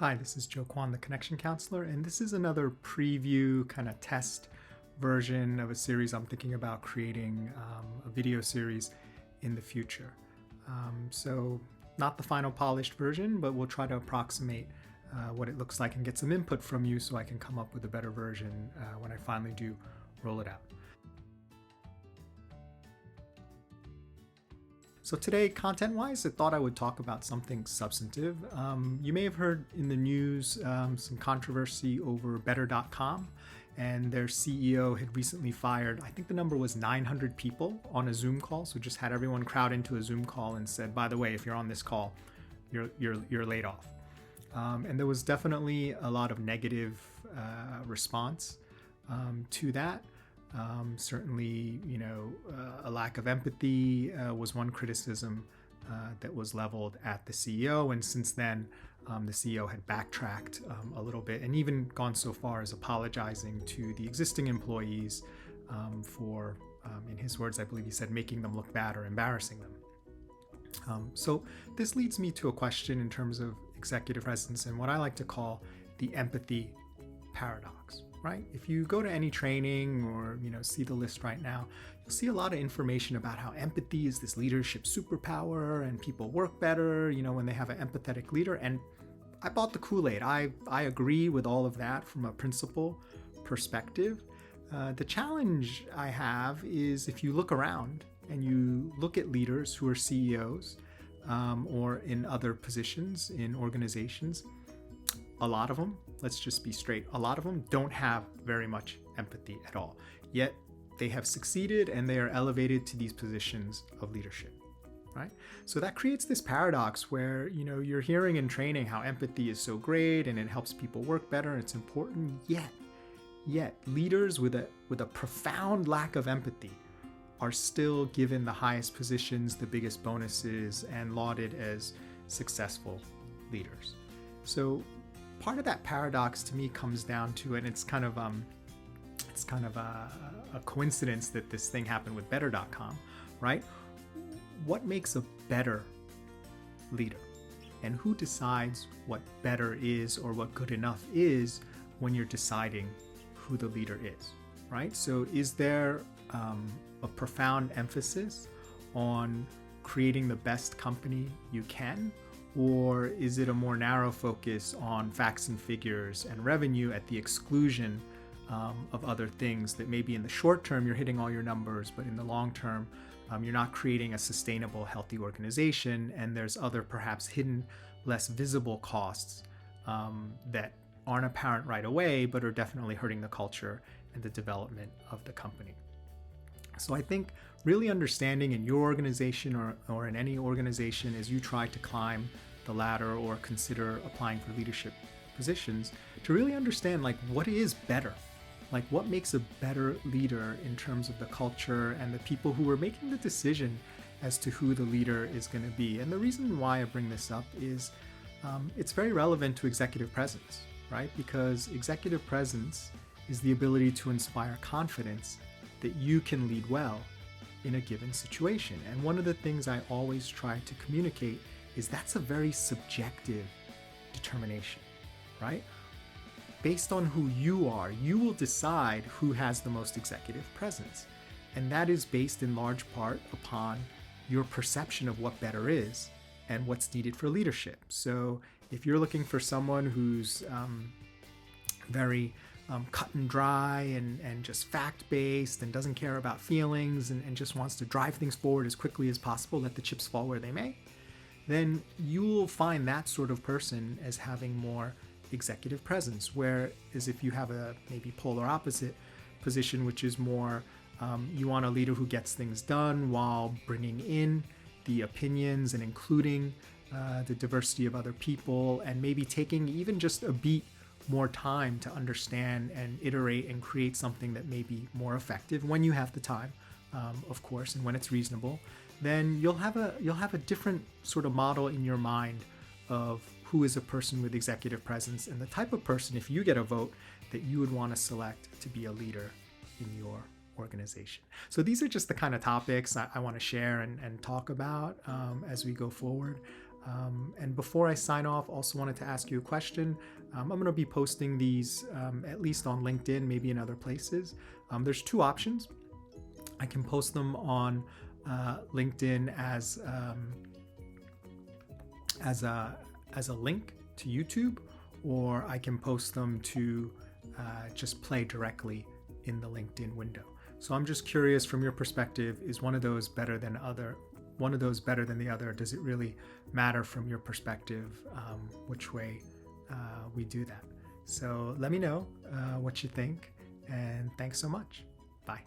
Hi, this is Joe Kwan, the Connection Counselor, and this is another preview kind of test version of a series I'm thinking about creating, a video series in the future. So not the final polished version, but we'll try to approximate what it looks like and get some input from you so I can come up with a better version when I finally do roll it out. So today, content-wise, I thought I would talk about something substantive. You may have heard in the news some controversy over Bettercom, and their CEO had recently fired, I think the number was 900 people on a Zoom call. So just had everyone crowd into a Zoom call and said, by the way, if you're on this call, you're laid off. And there was definitely a lot of negative response to that. Certainly, a lack of empathy was one criticism that was leveled at the CEO. And since then, the CEO had backtracked a little bit and even gone so far as apologizing to the existing employees for, in his words, I believe he said, making them look bad or embarrassing them. So this leads me to a question in terms of executive presence and what I like to call the empathy paradox. Right? If you go to any training or see the list right now, you'll see a lot of information about how empathy is this leadership superpower and people work better, when they have an empathetic leader. And I bought the Kool-Aid. I agree with all of that from a principle perspective. The challenge I have is if you look around and you look at leaders who are CEOs or in other positions in organizations, a lot of them, let's just be straight, a lot of them don't have very much empathy at all. Yet they have succeeded and they are elevated to these positions of leadership, right? So that creates this paradox where, you're hearing in training how empathy is so great and it helps people work better and it's important, yet leaders with a profound lack of empathy are still given the highest positions, the biggest bonuses, and lauded as successful leaders. So part of that paradox to me comes down to, and it's kind of a coincidence that this thing happened with Bettercom, right? What makes a better leader? And who decides what better is or what good enough is when you're deciding who the leader is, right? So is there a profound emphasis on creating the best company you can? Or is it a more narrow focus on facts and figures and revenue at the exclusion of other things that maybe in the short term you're hitting all your numbers, but in the long term you're not creating a sustainable, healthy organization, and there's other perhaps hidden, less visible costs that aren't apparent right away, but are definitely hurting the culture and the development of the company. So I think really understanding in your organization or in any organization as you try to climb the ladder or consider applying for leadership positions, to really understand what is better, what makes a better leader in terms of the culture and the people who are making the decision as to who the leader is going to be. And the reason why I bring this up is it's very relevant to executive presence, right? Because executive presence is the ability to inspire confidence that you can lead well in a given situation. And one of the things I always try to communicate is that's a very subjective determination, right? Based on who you are, you will decide who has the most executive presence. And that is based in large part upon your perception of what better is and what's needed for leadership. So if you're looking for someone who's very cut and dry and just fact-based and doesn't care about feelings and just wants to drive things forward as quickly as possible, let the chips fall where they may, then you will find that sort of person as having more executive presence. Whereas if you have a maybe polar opposite position, which is more you want a leader who gets things done while bringing in the opinions and including the diversity of other people and maybe taking even just a beat more time to understand and iterate and create something that may be more effective when you have the time, of course, and when it's reasonable, then you'll have a different sort of model in your mind of who is a person with executive presence and the type of person, if you get a vote, that you would want to select to be a leader in your organization. So these are just the kind of topics I want to share and talk about as we go forward. And before I sign off, also wanted to ask you a question. I'm going to be posting these at least on LinkedIn, maybe in other places. There's two options. I can post them on LinkedIn as a link to YouTube, or I can post them to just play directly in the LinkedIn window. So I'm just curious, from your perspective, is one of those better than the other? Does it really matter from your perspective which way we do that? So let me know what you think, and thanks so much. Bye.